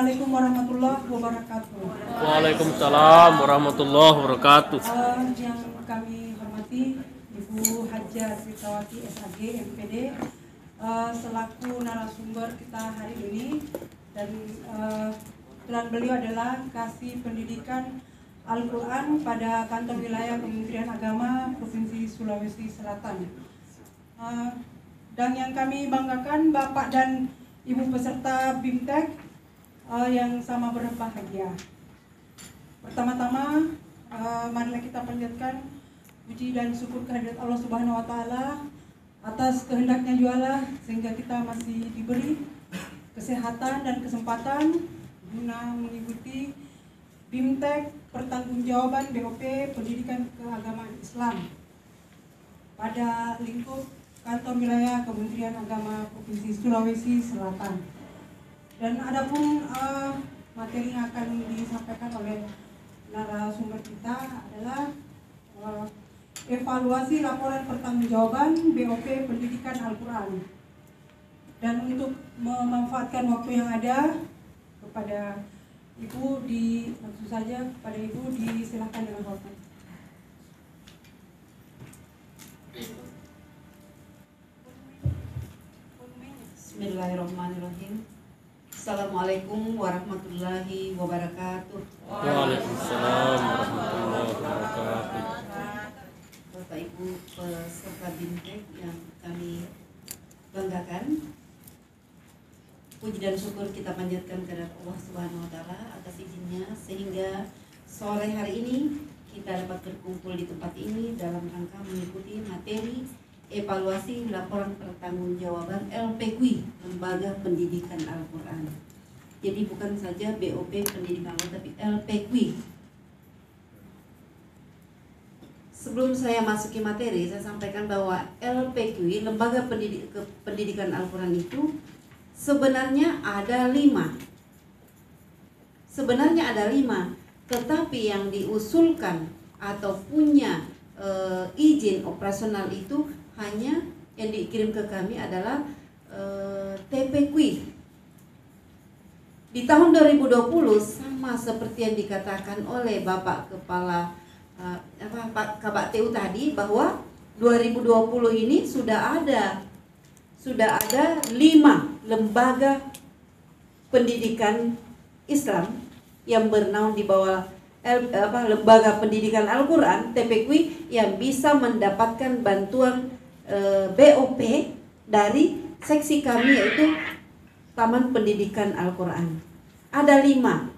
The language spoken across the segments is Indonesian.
Assalamualaikum warahmatullahi wabarakatuh. Waalaikumsalam warahmatullahi wabarakatuh. Yang kami hormati Ibu Hajah Tritawati SAG MPD selaku narasumber kita hari ini, dan kebetulan beliau adalah Kasih Pendidikan Al-Quran pada Kantor Wilayah Kementerian Agama Provinsi Sulawesi Selatan. Dan yang kami banggakan Bapak dan Ibu peserta BIMTEK yang sama berbahagia. Pertama-tama, marilah kita panjatkan puji dan syukur kehadirat Allah Subhanahu wa Ta'ala atas kehendaknya jualah sehingga kita masih diberi kesehatan dan kesempatan guna mengikuti BIMTEK Pertanggungjawaban BOP Pendidikan Keagamaan Islam pada lingkup Kantor Wilayah Kementerian Agama Provinsi Sulawesi Selatan. Dan adapun materi yang akan disampaikan oleh narasumber kita adalah evaluasi laporan pertanggungjawaban BOP Pendidikan Al-Quran. Dan untuk memanfaatkan waktu yang ada, kepada Ibu langsung saja kepada Ibu disilahkan dengan hormat. Bismillahirrahmanirrahim. Assalamualaikum warahmatullahi wabarakatuh. Waalaikumsalam warahmatullahi wabarakatuh. Bapak Ibu peserta BIMTEK yang kami banggakan, puji dan syukur kita panjatkan kepada Allah Subhanahu wa Ta'ala atas izinnya sehingga sore hari ini kita dapat berkumpul di tempat ini dalam rangka mengikuti materi evaluasi laporan pertanggungjawaban LPQ, Lembaga Pendidikan Al-Quran. Jadi bukan saja BOP Pendidikan Al-Quran, tapi LPQ. Sebelum saya masuki materi, saya sampaikan bahwa LPQ, Lembaga Pendidikan Al-Quran itu sebenarnya ada 5. Tetapi yang diusulkan atau punya izin operasional itu hanya yang dikirim ke kami adalah TPQ. Di tahun 2020 sama seperti yang dikatakan oleh Bapak Kepala Pak Kabak TU tadi, bahwa 2020 ini sudah ada 5 lembaga pendidikan Islam yang bernaung di bawah Lembaga Pendidikan Al-Quran TPQ yang bisa mendapatkan bantuan BOP dari seksi kami, yaitu Taman Pendidikan Al-Quran. Ada 5.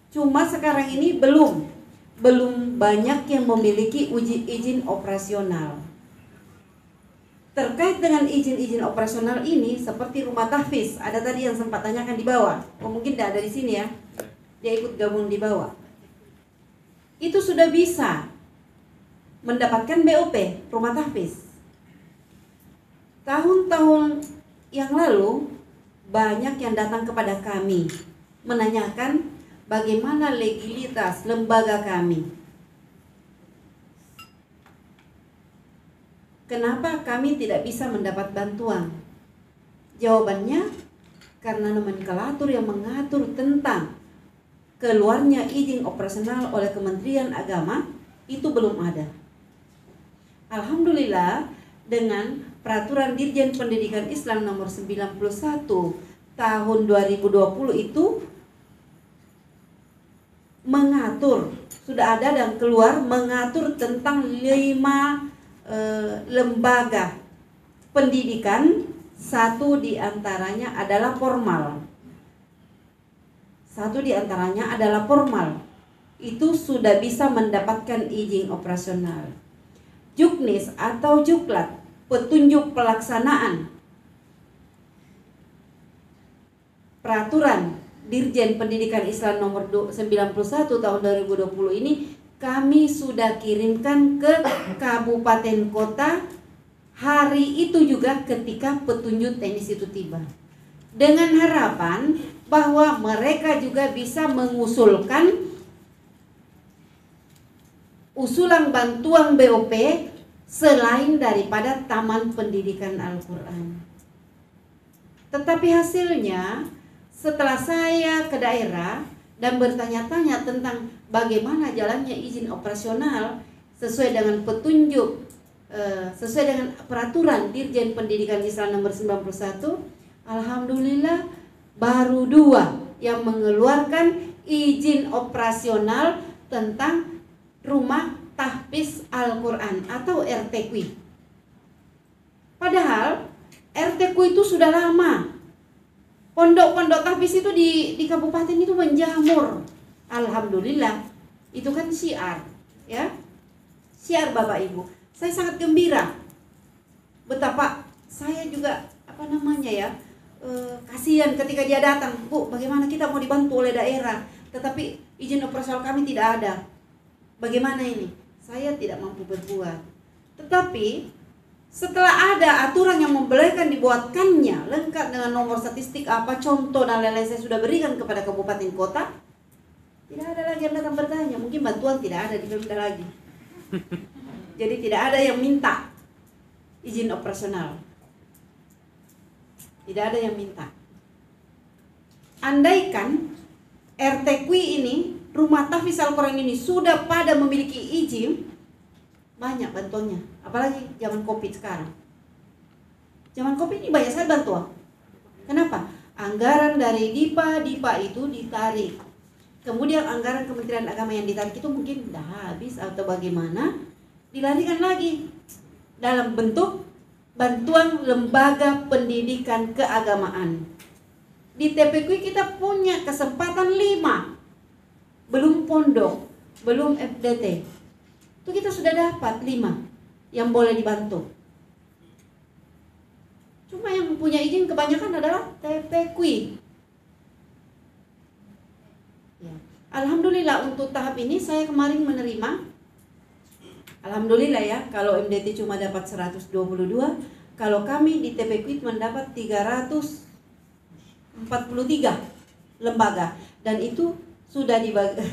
Cuma sekarang ini belum banyak yang memiliki izin operasional. Terkait dengan izin operasional ini, seperti rumah tahfiz, ada tadi yang sempat tanyakan di bawah. Mungkin tidak ada di sini ya. Dia ikut gabung di bawah. Itu sudah bisa mendapatkan BOP, rumah tahfiz. Tahun-tahun yang lalu banyak yang datang kepada kami menanyakan bagaimana legalitas lembaga kami. Kenapa kami tidak bisa mendapat bantuan? Jawabannya, karena nomenklatur yang mengatur tentang keluarnya izin operasional oleh Kementerian Agama itu belum ada. Alhamdulillah, dengan Peraturan Dirjen Pendidikan Islam nomor 91 tahun 2020 itu mengatur, sudah ada dan keluar mengatur tentang 5 lembaga pendidikan. 1 diantaranya adalah formal. Itu sudah bisa mendapatkan izin operasional. Juknis atau Juklat, petunjuk pelaksanaan Peraturan Dirjen Pendidikan Islam nomor 91 tahun 2020 ini kami sudah kirimkan ke kabupaten kota hari itu juga ketika petunjuk teknis itu tiba, dengan harapan bahwa mereka juga bisa mengusulkan usulan bantuan BOP selain daripada Taman Pendidikan Al-Quran. Tetapi hasilnya setelah saya ke daerah dan bertanya-tanya tentang bagaimana jalannya izin operasional sesuai dengan petunjuk, sesuai dengan peraturan Dirjen Pendidikan Islam nomor 91, alhamdulillah baru 2 yang mengeluarkan izin operasional tentang rumah tahfiz Al-Quran atau RTQ. Padahal RTQ itu sudah lama. Pondok-pondok tahfiz itu di kabupaten itu menjamur. Alhamdulillah. Itu kan syiar, ya. Syiar Bapak Ibu. Saya sangat gembira. Betapa saya juga kasihan ketika dia datang, Bu, bagaimana kita mau dibantu oleh daerah, tetapi izin operasional kami tidak ada. Bagaimana ini? Saya tidak mampu berbuat. Tetapi setelah ada aturan yang membolehkan dibuatkannya lengkap dengan nomor statistik apa, contoh dan lain-lain saya sudah berikan kepada kabupaten kota, tidak ada lagi yang datang bertanya. Mungkin bantuan tidak ada di Pemda lagi. Jadi tidak ada yang minta izin operasional. Tidak ada yang minta. Andaikan RTQ ini, rumah tahfiz Al-Quran ini sudah pada memiliki izin, banyak bantuannya. Apalagi zaman Covid sekarang. Zaman Covid ini banyak sekali bantuan. Kenapa? Anggaran dari DIPA itu ditarik. Kemudian anggaran Kementerian Agama yang ditarik itu mungkin sudah habis atau bagaimana, dilarikan lagi dalam bentuk bantuan lembaga pendidikan keagamaan. Di TPQ kita punya kesempatan 5. Belum pondok, belum FDT. Itu kita sudah dapat 5 yang boleh dibantu. Cuma yang punya izin kebanyakan adalah TPQ. Ya. Alhamdulillah untuk tahap ini saya kemarin menerima. Alhamdulillah ya, kalau MDT cuma dapat 122, kalau kami di TPQ mendapat 343 lembaga, dan itu sudah dibagi.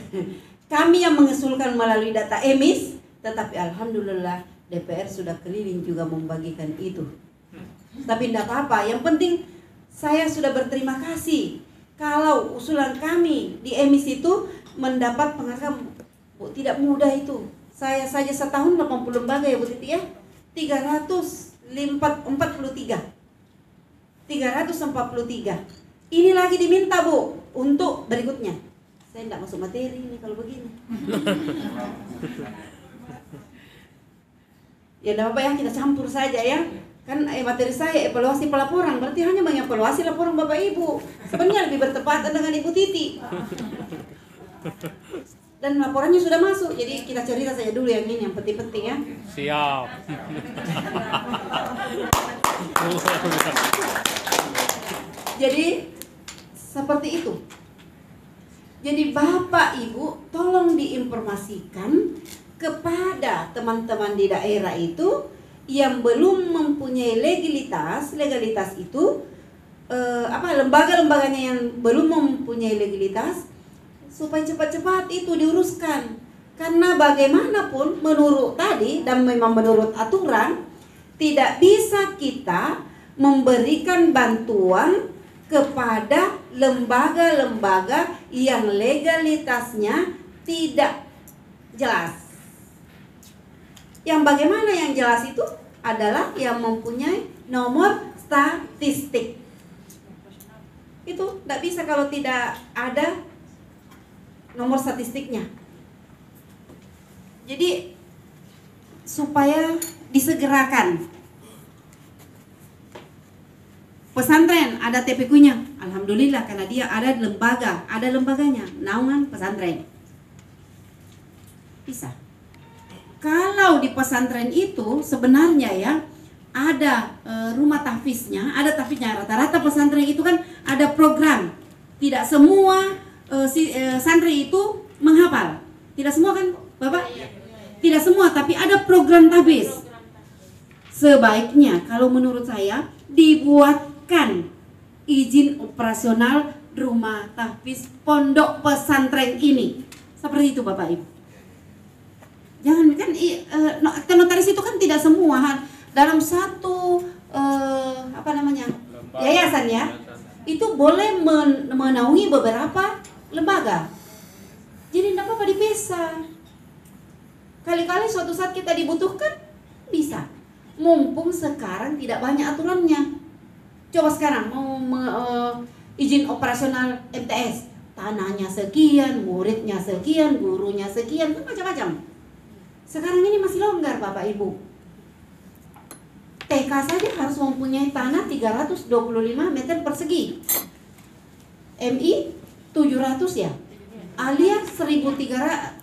Kami yang mengusulkan melalui data EMIS, tetapi alhamdulillah DPR sudah keliling juga membagikan itu. Tapi tidak apa-apa, yang penting saya sudah berterima kasih kalau usulan kami di EMIS itu mendapat penghargaan. Bu, tidak mudah itu. Saya saja setahun 80 lembaga ya Bu Titi ya. 343. Ini lagi diminta Bu untuk berikutnya. Saya tidak masuk materi ini kalau begini. Ya tidak apa-apa ya, kita campur saja ya. Kan materi saya evaluasi pelaporan, berarti hanya mengevaluasi laporan Bapak Ibu. Sebenarnya lebih bertepatan dengan Ibu Titi. Dan laporannya sudah masuk, jadi kita cerita saja dulu yang ini, yang penting-penting ya. Siap. Jadi seperti itu. Jadi Bapak Ibu tolong diinformasikan kepada teman-teman di daerah itu yang belum mempunyai legalitas itu lembaga-lembaganya yang belum mempunyai legalitas, supaya cepat-cepat itu diuruskan. Karena bagaimanapun menurut tadi dan memang menurut aturan, tidak bisa kita memberikan bantuan kepada lembaga-lembaga yang legalitasnya tidak jelas. Yang bagaimana yang jelas itu adalah yang mempunyai nomor statistik. Itu tidak bisa kalau tidak ada nomor statistiknya. Jadi supaya disegerakan. Pesantren ada TPQ-nya, alhamdulillah, karena dia ada lembaga, ada lembaganya, naungan pesantren. Bisa. Kalau di pesantren itu sebenarnya ya ada rumah tahfiznya, ada tahfiznya. Rata-rata pesantren itu kan ada program. Tidak semua santri itu menghafal. Tidak semua kan, Bapak? Tidak semua, tapi ada program tahfiz. Sebaiknya kalau menurut saya dibuatkan izin operasional rumah tahfiz pondok pesantren ini. Seperti itu Bapak Ibu. Jangan kan notaris itu kan tidak semua dalam satu yayasan ya. itu boleh menaungi beberapa lembaga. Jadi tidak apa-apa dipisah. Kali-kali suatu saat kita dibutuhkan, bisa. Mumpung sekarang tidak banyak aturannya. Coba sekarang mau izin operasional MTS, tanahnya sekian, muridnya sekian, gurunya sekian, kan macam-macam. Sekarang ini masih longgar Bapak Ibu. TK saja harus mempunyai tanah 325 meter persegi. MI 700 ya. Alia 1.300.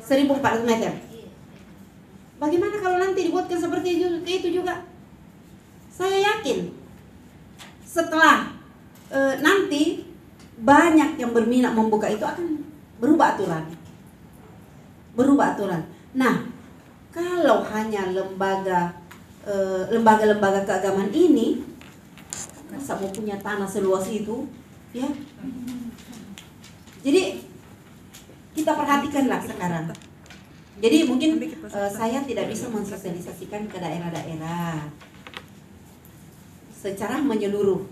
1.400 meter. Bagaimana kalau nanti dibuatkan seperti itu juga? Saya yakin setelah nanti banyak yang berminat membuka itu akan berubah aturan. Nah, kalau hanya lembaga-lembaga keagamaan ini, masa mau punya tanah seluas itu, ya? Jadi kita perhatikanlah sekarang. Jadi mungkin saya tidak bisa mensosialisasikan ke daerah-daerah secara menyeluruh.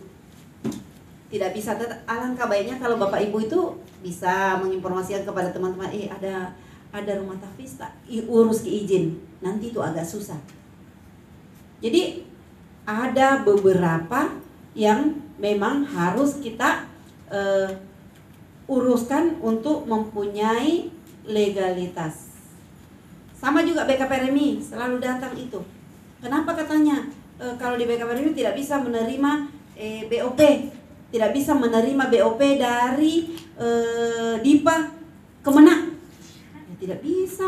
Tidak bisa, alangkah baiknya kalau Bapak Ibu itu bisa menginformasikan kepada teman-teman, ada rumah tahfiz tak urus ke izin, nanti itu agak susah. Jadi ada beberapa yang memang harus kita uruskan untuk mempunyai legalitas. Sama juga BKPRMI selalu datang itu. Kenapa katanya kalau di BKPRMI tidak bisa menerima BOP, tidak bisa menerima BOP dari DIPA Kemenak? Tidak bisa.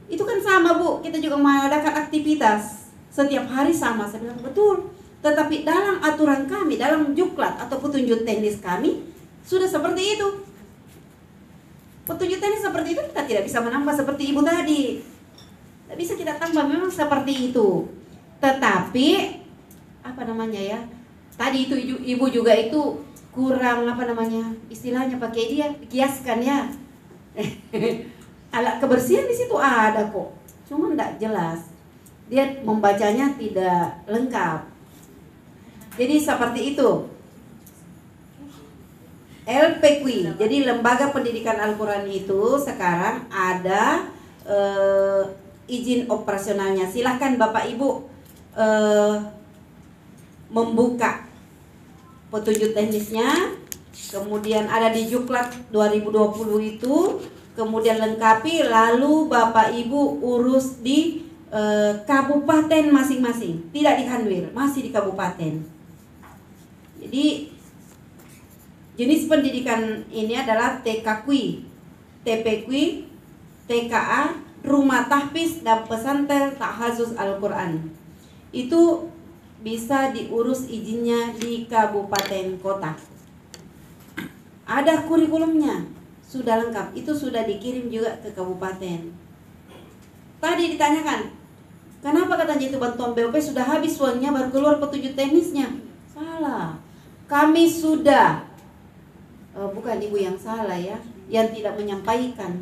Itu kan sama Bu, kita juga mengadakan aktivitas setiap hari sama. Saya bilang betul. Tetapi dalam aturan kami, dalam juklat atau petunjuk teknis kami sudah seperti itu. Petunjuk teknis seperti itu kita tidak bisa menambah seperti Ibu tadi. Tidak bisa kita tambah, memang seperti itu. Tetapi tadi itu Ibu juga itu kurang istilahnya pakai dia kiaskan ya. Alat kebersihan di situ ada kok, cuma tidak jelas. Dia membacanya tidak lengkap. Jadi seperti itu. LPQI, jadi Lembaga Pendidikan Al-Quran itu sekarang ada izin operasionalnya. Silahkan Bapak Ibu membuka petunjuk teknisnya. Kemudian ada di Juklat 2020 itu, kemudian lengkapi, lalu Bapak Ibu urus di kabupaten masing-masing, tidak di Kanwil, masih di kabupaten. Jadi jenis pendidikan ini adalah TKQI, TPQI, TKA, Rumah Tahfiz dan Pesantren Tahfiz Al-Quran. Itu bisa diurus izinnya di kabupaten kota. Ada kurikulumnya, sudah lengkap. Itu sudah dikirim juga ke kabupaten. Tadi ditanyakan, kenapa katanya itu bantuan BOP sudah habis uangnya baru keluar petunjuk teknisnya? Salah. Kami sudah, bukan Ibu yang salah ya, yang tidak menyampaikan.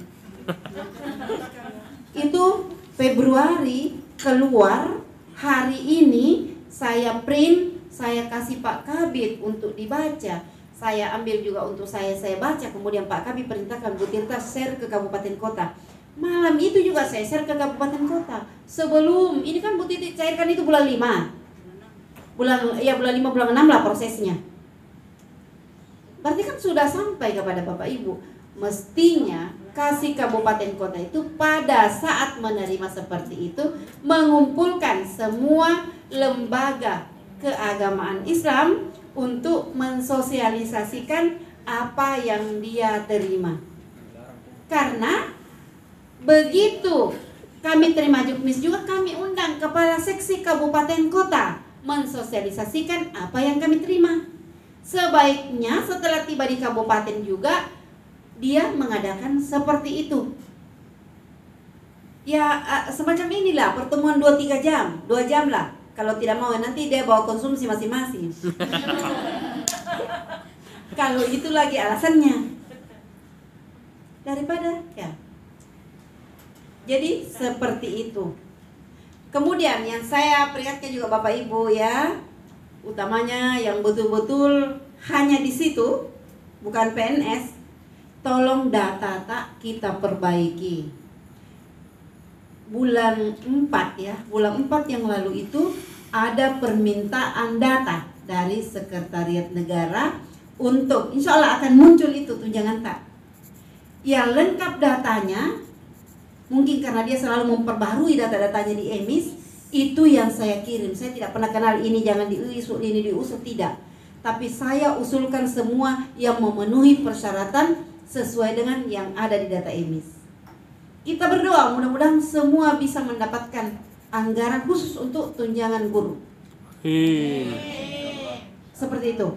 Itu Februari keluar, hari ini saya print, saya kasih Pak Kabid untuk dibaca. Saya ambil juga untuk saya baca, kemudian Pak Kabid perintahkan Bu Tirta share ke kabupaten kota. Malam itu juga saya share ke kabupaten kota. Sebelum, ini kan Bu Titi cairkan itu bulan 5. Bulan 5, bulan 6 lah prosesnya. Berarti kan sudah sampai kepada Bapak Ibu. Mestinya kasih kabupaten kota itu pada saat menerima seperti itu mengumpulkan semua lembaga keagamaan Islam untuk mensosialisasikan apa yang dia terima. Karena begitu kami terima jukmis juga, kami undang kepala seksi kabupaten kota mensosialisasikan apa yang kami terima. Sebaiknya setelah tiba di kabupaten juga dia mengadakan seperti itu. Ya semacam inilah pertemuan 2-3 jam, 2 jam lah. Kalau tidak mau nanti dia bawa konsumsi masing-masing. Kalau itu lagi alasannya. Daripada ya. Jadi seperti itu. Kemudian yang saya peringatkan juga Bapak Ibu ya, utamanya yang betul-betul hanya di situ, bukan PNS, tolong data kita perbaiki. Bulan 4 ya, bulan 4 yang lalu itu ada permintaan data dari Sekretariat Negara untuk, insya Allah akan muncul itu tunjangan tak. Ya lengkap datanya, mungkin karena dia selalu memperbarui data-datanya di EMIS, itu yang saya kirim. Saya tidak pernah kenal ini jangan diusut, ini diusut, tidak. Tapi saya usulkan semua yang memenuhi persyaratan sesuai dengan yang ada di data EMIS. Kita berdoa mudah-mudahan semua bisa mendapatkan anggaran khusus untuk tunjangan guru. Seperti itu.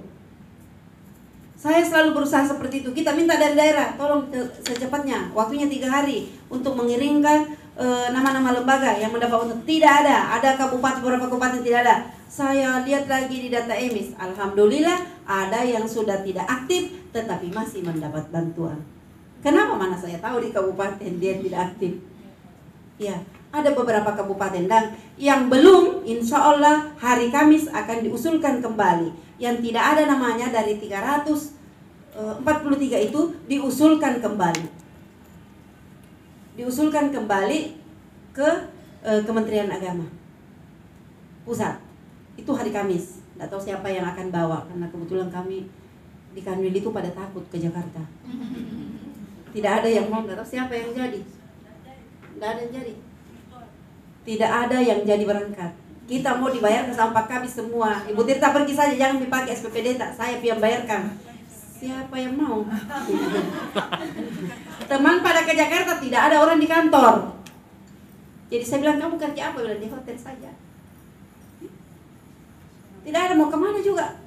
Saya selalu berusaha seperti itu. Kita minta dari daerah, tolong secepatnya, waktunya 3 hari untuk mengirimkan nama-nama lembaga yang mendapat untuk. Tidak ada kabupaten, beberapa kabupaten tidak ada. Saya lihat lagi di data EMIS, alhamdulillah ada yang sudah tidak aktif tetapi masih mendapat bantuan. Kenapa? Mana saya tahu di kabupaten dia tidak aktif. Ya, ada beberapa kabupaten dan yang belum, insya Allah hari Kamis akan diusulkan kembali. Yang tidak ada namanya dari 343 itu diusulkan kembali. Diusulkan kembali ke Kementerian Agama Pusat. Itu hari Kamis. Tidak tahu siapa yang akan bawa karena kebetulan kami di Kanwil itu pada takut ke Jakarta. Tidak ada yang mau, tidak tahu siapa yang jadi. Tidak ada yang jadi. Tidak ada yang jadi berangkat. Kita mau dibayarkan sama Pak Kabis semua. Ibu Tirta pergi saja, jangan dipakai SPPD tak. Saya yang bayarkan. Siapa yang mau? Teman pada ke Jakarta tidak ada orang di kantor. Jadi saya bilang kamu kerja apa? Bilang di hotel saja. Tidak ada mau kemana juga.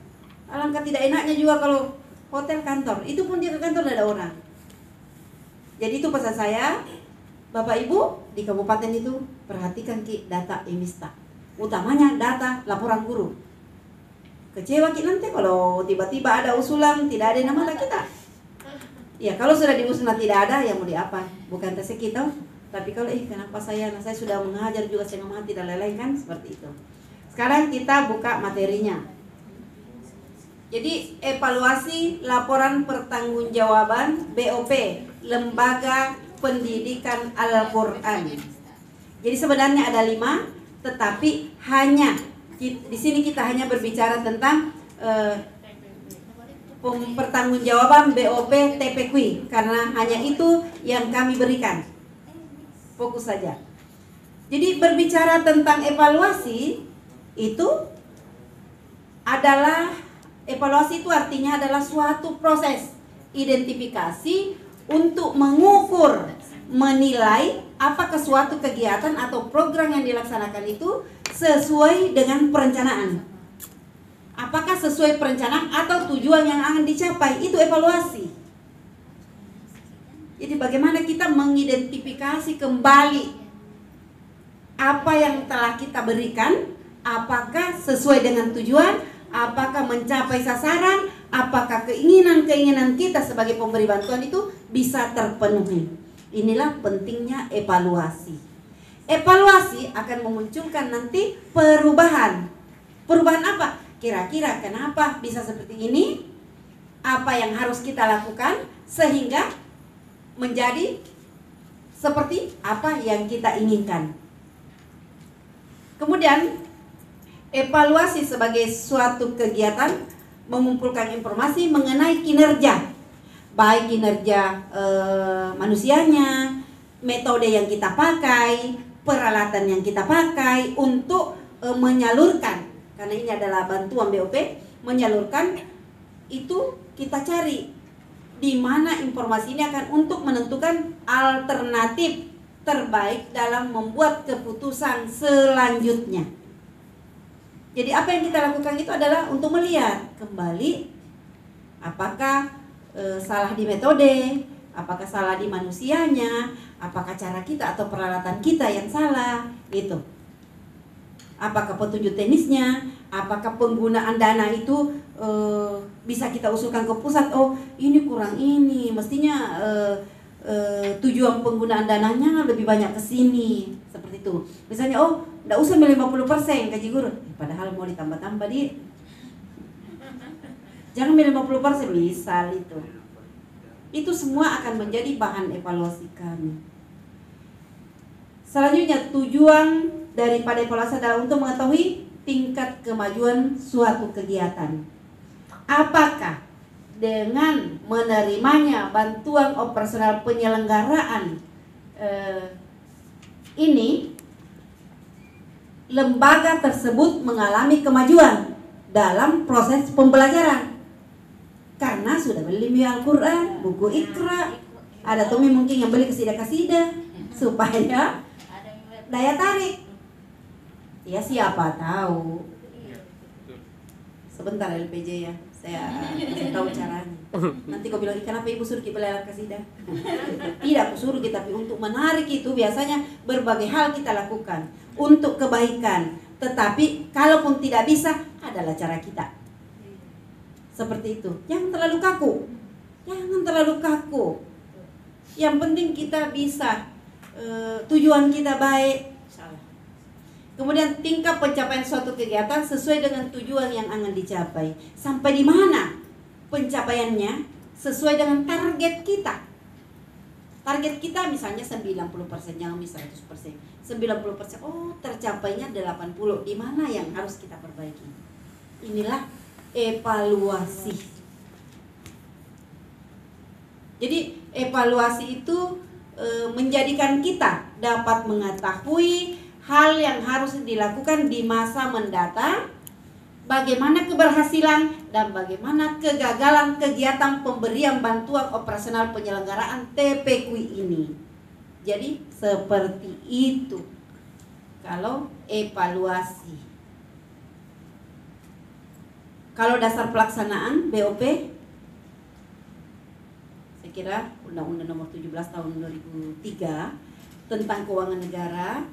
Alangkah tidak enaknya juga kalau hotel kantor. Itu pun dia ke kantor tidak ada orang. Jadi itu pesan saya, Bapak Ibu di kabupaten itu perhatikan data EMIS tak. Utamanya data laporan guru. Kecewa kita nanti kalau tiba-tiba ada usulan tidak ada nama kita. Ya kalau sudah diusul tidak ada ya mau diapa? Bukan rezeki kita. Tapi kalau kenapa saya sudah mengajar juga setengah mati dan lain-lain kan seperti itu. Sekarang kita buka materinya. Jadi evaluasi laporan pertanggungjawaban BOP Lembaga Pendidikan Al-Qur'an. Jadi sebenarnya ada 5. Tetapi hanya di sini kita hanya berbicara tentang pertanggungjawaban BOP TPQ karena hanya itu yang kami berikan. Fokus saja. Jadi berbicara tentang evaluasi itu artinya adalah suatu proses identifikasi untuk mengukur, menilai apakah suatu kegiatan atau program yang dilaksanakan itu sesuai dengan perencanaan. Apakah sesuai perencanaan atau tujuan yang akan dicapai, itu evaluasi. Jadi bagaimana kita mengidentifikasi kembali apa yang telah kita berikan, apakah sesuai dengan tujuan, apakah mencapai sasaran, apakah keinginan-keinginan kita sebagai pemberi bantuan itu bisa terpenuhi. Inilah pentingnya evaluasi. Evaluasi akan memunculkan nanti perubahan. Perubahan apa? Kira-kira kenapa bisa seperti ini? Apa yang harus kita lakukan sehingga menjadi seperti apa yang kita inginkan. Kemudian evaluasi sebagai suatu kegiatan mengumpulkan informasi mengenai kinerja. Baik kinerja manusianya, metode yang kita pakai, peralatan yang kita pakai untuk menyalurkan. Karena ini adalah bantuan BOP, menyalurkan itu kita cari di mana informasi ini akan untuk menentukan alternatif terbaik dalam membuat keputusan selanjutnya. Jadi apa yang kita lakukan itu adalah untuk melihat kembali apakah salah di metode, apakah salah di manusianya, apakah cara kita atau peralatan kita yang salah, itu. Apakah petunjuk teknisnya, apakah penggunaan dana itu bisa kita usulkan ke pusat, oh ini kurang ini, mestinya tujuan penggunaan dananya lebih banyak ke sini, seperti itu. Misalnya, oh nggak usah 50% gaji guru. Padahal mau ditambah-tambah di. Jangan 50% misal itu. Itu semua akan menjadi bahan evaluasi kami. Selanjutnya tujuan daripada evaluasi adalah untuk mengetahui tingkat kemajuan suatu kegiatan. Apakah dengan menerimanya bantuan operasional penyelenggaraan ini lembaga tersebut mengalami kemajuan dalam proses pembelajaran karena sudah beli Al-Quran, buku Iqra, ada Tommy mungkin yang beli kasidah-kasidah supaya daya tarik. Ya siapa tahu. Sebentar LPJ ya, saya kasih tahu caranya. Nanti kau bilang, kenapa ibu suruh kita belajar kasidah? Tidak, aku suruh kita, tapi untuk menarik itu biasanya berbagai hal kita lakukan untuk kebaikan. Tetapi kalaupun tidak bisa, adalah cara kita. Seperti itu. Jangan terlalu kaku. Jangan terlalu kaku. Yang penting kita bisa, tujuan kita baik. Kemudian tingkat pencapaian suatu kegiatan sesuai dengan tujuan yang akan dicapai. Sampai di mana pencapaiannya sesuai dengan target kita. Target kita misalnya 90%, jangan 100%. 90%, oh tercapainya 80%. Di mana yang harus kita perbaiki? Inilah evaluasi. Jadi evaluasi itu menjadikan kita dapat mengetahui hal yang harus dilakukan di masa mendatang, bagaimana keberhasilan dan bagaimana kegagalan kegiatan pemberian bantuan operasional penyelenggaraan TPQI ini. Jadi seperti itu kalau evaluasi. Kalau dasar pelaksanaan BOP, saya kira Undang-Undang Nomor 17 Tahun 2003 tentang keuangan negara,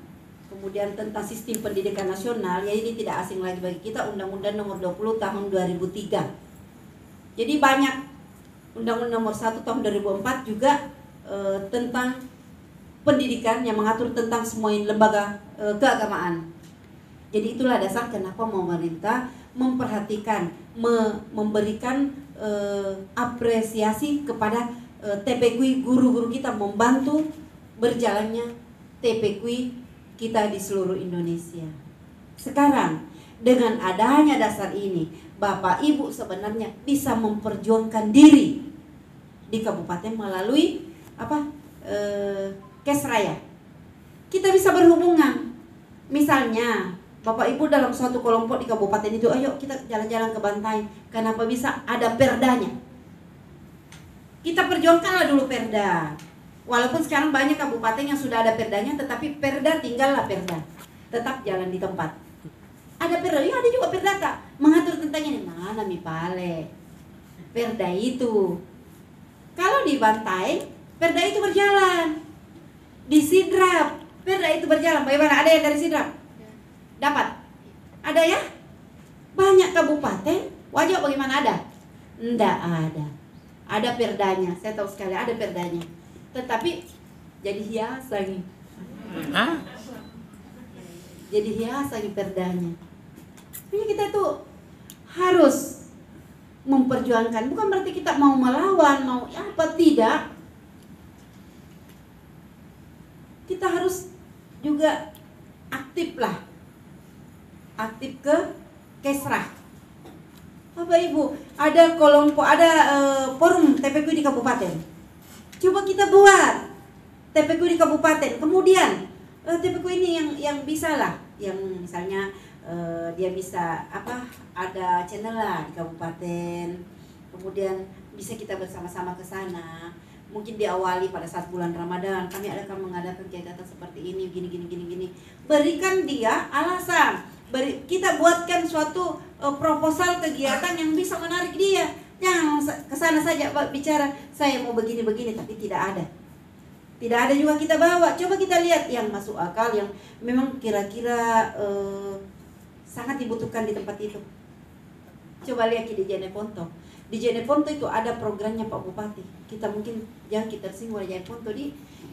kemudian tentang sistem pendidikan nasional, ya ini tidak asing lagi bagi kita, Undang-Undang Nomor 20 Tahun 2003. Jadi banyak Undang-Undang Nomor 1 Tahun 2004 juga tentang pendidikan yang mengatur tentang semua lembaga keagamaan. Jadi itulah dasar kenapa pemerintah memperhatikan, memberikan apresiasi kepada TPQI, guru-guru kita membantu berjalannya TPQI kita di seluruh Indonesia. Sekarang dengan adanya dasar ini, Bapak Ibu sebenarnya bisa memperjuangkan diri di kabupaten melalui Kesraya. Kita bisa berhubungan. Misalnya Bapak Ibu dalam suatu kelompok di kabupaten itu, ayo kita jalan-jalan ke Bantaeng. Kenapa bisa? Ada perdanya. Kita perjuangkanlah dulu perda. Walaupun sekarang banyak kabupaten yang sudah ada perdanya, tetapi perda tinggallah perda. Tetap jalan di tempat. Ada perda, ya ada juga perda tak mengatur tentang ini. Mana mi pale perda itu. Kalau di Bantaeng, perda itu berjalan. Di Sidrap, perda itu berjalan. Bagaimana? Ada yang dari Sidrap? Dapat? Ada ya? Banyak kabupaten, wajib bagaimana ada? Nggak ada. Ada perdanya, saya tahu sekali ada perdanya. Tetapi jadi hiasan. Jadi hiasan perdanya. Jadi kita tuh harus memperjuangkan. Bukan berarti kita mau melawan, mau apa, tidak. Kita harus juga aktif lah. Aktif ke Kesrah. Bapak Ibu, ada kelompok, ada forum TPQI di kabupaten. Coba kita buat TPQI di kabupaten. Kemudian TPQI ini yang bisa lah, yang misalnya dia bisa ada channel lah di kabupaten. Kemudian bisa kita bersama-sama ke sana. Mungkin diawali pada saat bulan Ramadan, kami akan mengadakan kegiatan seperti ini, gini. Berikan dia alasan. Kita buatkan suatu proposal kegiatan yang bisa menarik dia. Jangan kesana saja bicara saya mau begini-begini, tapi tidak ada. Tidak ada juga kita bawa. Coba kita lihat yang masuk akal, yang memang kira-kira sangat dibutuhkan di tempat itu. Coba lihat di Jeneponto. Di Jeneponto itu ada programnya Pak Bupati. Kita mungkin jangan kita singgung Jeneponto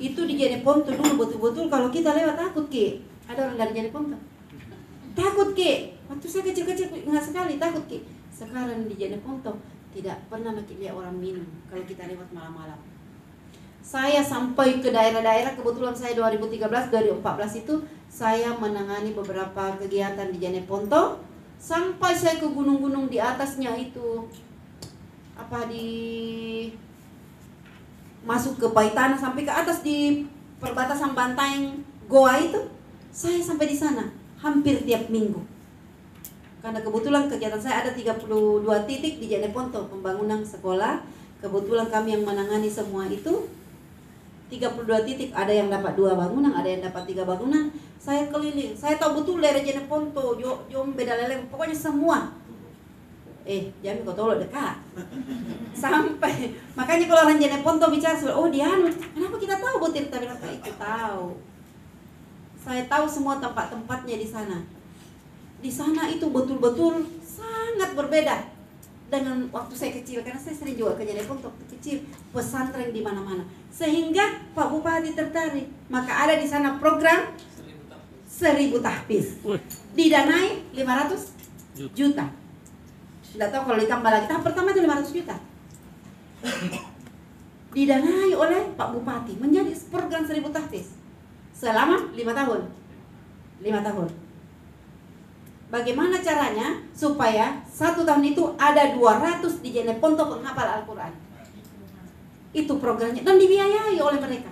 itu di Jeneponto dulu betul-betul kalau kita lewat takut Ki. Ada orang dari Jeneponto? Takut ke? Waktu saya kecil-kecil ingat sekali takut ke. Sekarang di Jeneponto tidak pernah lihat orang minum kalau kita lewat malam-malam. Saya sampai ke daerah-daerah, kebetulan saya 2013, 2014 itu saya menangani beberapa kegiatan di Jeneponto. Sampai saya ke gunung-gunung di atasnya itu, masuk ke Paitana sampai ke atas di perbatasan Bantaeng Goa itu. Saya sampai di sana hampir tiap minggu. Karena kebetulan kegiatan saya ada 32 titik di Jeneponto, pembangunan sekolah. Kebetulan kami yang menangani semua itu. 32 titik, ada yang dapat 2 bangunan, ada yang dapat 3 bangunan. Saya keliling, saya tahu betul daerah Jeneponto, Jombe, Daleleng, pokoknya semua. Jami kau tolong dekat. Sampai, makanya kalau orang Jeneponto bicara, oh dia kenapa kita tahu Butir? Tapi apa itu tahu. Saya tahu semua tempat-tempatnya di sana. Di sana itu betul-betul sangat berbeda dengan waktu saya kecil, karena saya sering juga ke Jeneponto waktu kecil, pesantren di mana-mana. Sehingga Pak Bupati tertarik, maka ada di sana program 1000 tahfiz. Didanai 500 juta. Tidak tahu kalau ditambah lagi, tahap pertama itu 500 juta. Didanai oleh Pak Bupati menjadi program 1000 tahfiz selama 5 tahun. 5 tahun. Bagaimana caranya supaya 1 tahun itu ada 200 di Jeneponto penghafal Al-Quran? Itu programnya dan dibiayai oleh mereka.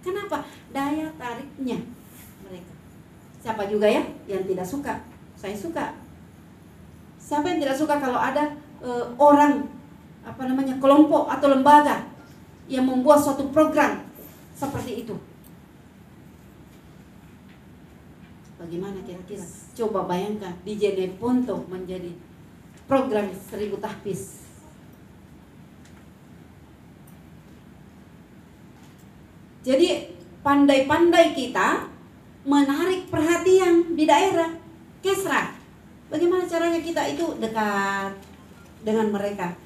Kenapa? Daya tariknya mereka. Siapa juga ya yang tidak suka? Saya suka. Siapa yang tidak suka kalau ada orang kelompok atau lembaga yang membuat suatu program seperti itu? Bagaimana kira-kira? Coba bayangkan di Jeneponto menjadi program 1000 tahfiz. Jadi pandai-pandai kita menarik perhatian di daerah Kesra. Bagaimana caranya kita itu dekat dengan mereka?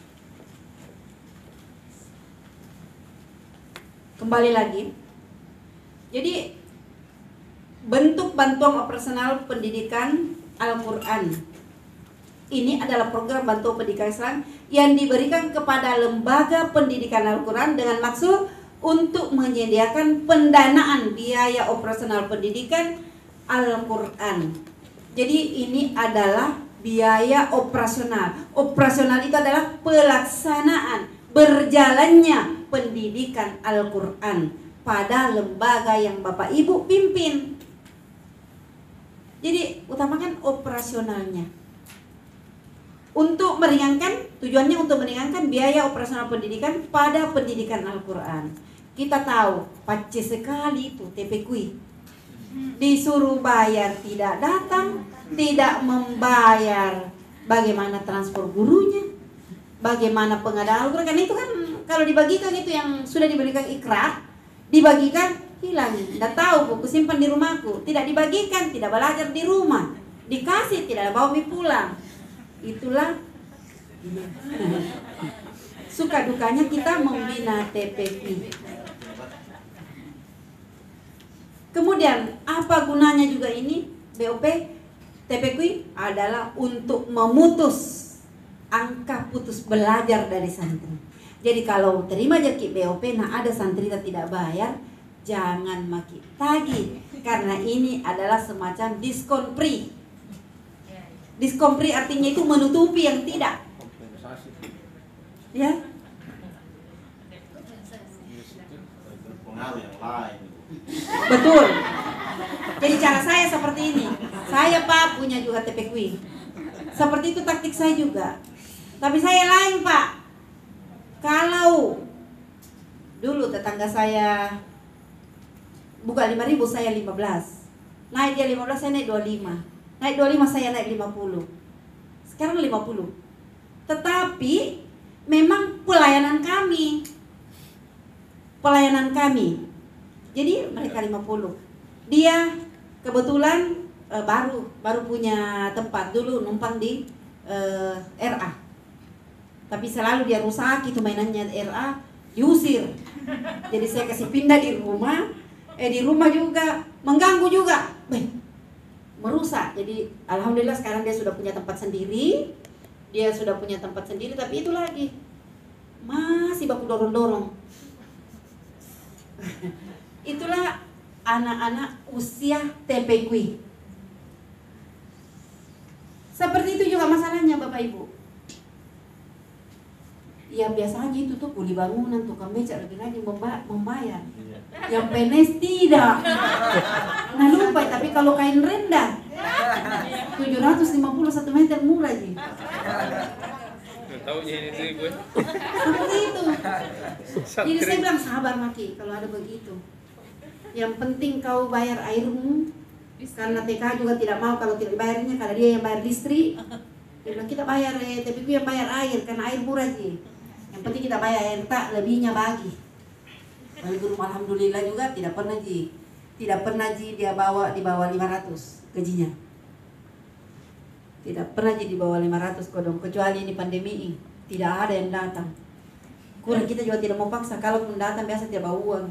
Kembali lagi. Jadi bentuk bantuan operasional pendidikan Al-Quran ini adalah program bantuan pendidikan Islam yang diberikan kepada lembaga pendidikan Al-Quran dengan maksud untuk menyediakan pendanaan biaya operasional pendidikan Al-Quran. Jadi ini adalah biaya operasional. Operasional itu adalah pelaksanaan berjalannya pendidikan Al-Quran pada lembaga yang Bapak Ibu pimpin. Jadi utamakan operasionalnya. Untuk meringankan, tujuannya untuk meringankan biaya operasional pendidikan pada pendidikan Al-Quran. Kita tahu, pace sekali itu TPQ. Disuruh bayar tidak datang, tidak membayar. Bagaimana transport gurunya? Bagaimana pengadaan Al-Quran? Karena itu kan kalau dibagikan itu yang sudah diberikan ikrar, dibagikan hilang, tidak tahu buku simpan di rumahku, tidak dibagikan, tidak belajar di rumah, dikasih tidak bawa mie pulang. Itulah suka dukanya kita membina TPQ. Kemudian apa gunanya juga ini BOP TPQ adalah untuk memutus angka putus belajar dari santri. Jadi kalau terima jerki BOP, ada santri tidak bayar, jangan maki tagih, karena ini adalah semacam diskon free. Diskon free artinya itu menutupi yang tidak. Ya. Betul. Jadi cara saya seperti ini. Saya Pak punya juga TPQ. Seperti itu taktik saya juga. Tapi saya lain Pak. Kalau dulu tetangga saya buka 5.000, saya 15. Naik dia 15, saya naik 25. Naik 25, saya naik 50. Sekarang 50. Tetapi memang pelayanan kami. Jadi mereka 50. Dia kebetulan baru punya tempat, dulu numpang di RA. Tapi selalu dia rusak itu mainannya RA, diusir. Jadi saya kasih pindah di rumah. Di rumah juga mengganggu juga, merusak. Jadi alhamdulillah sekarang dia sudah punya tempat sendiri, tapi itu lagi masih baku dorong-dorong. Itulah anak-anak usia TPQ. Seperti itu juga masalahnya Bapak Ibu. Ya biasanya itu tuh kuli bangunan, tukang becak lebih lagi membayar. Yang PNS tidak. Nah lupa, tapi kalau kain rendah 750 1 meter murah aja. Tahu ini sih gue. Seperti itu. Jadi saya bilang sabar Maki kalau ada begitu. Yang penting kau bayar airmu, karena TK juga tidak mau kalau tidak dibayarnya, karena dia yang bayar listrik. Dia bilang kita bayar tapi gue yang bayar air karena air murah aja. Yang penting kita bayar air, tak lebihnya bagi. Lalu guru alhamdulillah juga tidak pernah Ji dia di bawah 500 gajinya. Tidak pernah Ji di bawah 500 kodong, kecuali ini pandemi ini tidak ada yang datang. Kurang kita juga tidak mau paksa, kalau mendatang biasa dia bawa uang.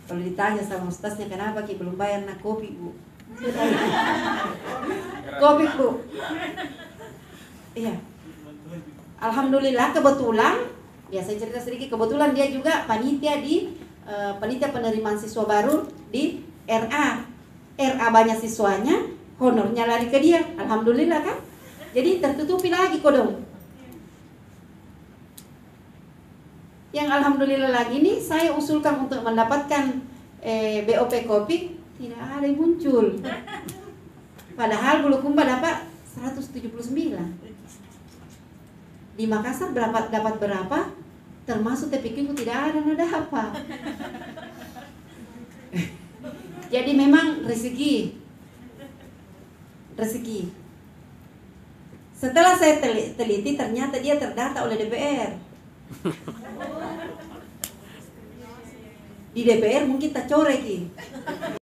Kalau ditanya sama ustaznya kenapa Ki belum bayar, nak kopi Bu. Kopi Bu. Iya. Alhamdulillah kebetulan, ya saya cerita sedikit, kebetulan dia juga panitia di panitia penerimaan siswa baru di RA banyak siswanya, honornya lari ke dia. Alhamdulillah kan. Jadi tertutupi lagi kodong. Yang alhamdulillah lagi nih saya usulkan untuk mendapatkan BOP kopi, tidak ada yang muncul. Padahal Bulukumba dapat 179. Di Makassar dapat berapa? Termasuk TPQ tidak ada apa. Jadi memang rezeki. Setelah saya teliti ternyata dia terdata oleh DPR. Di DPR mungkin tak coreki.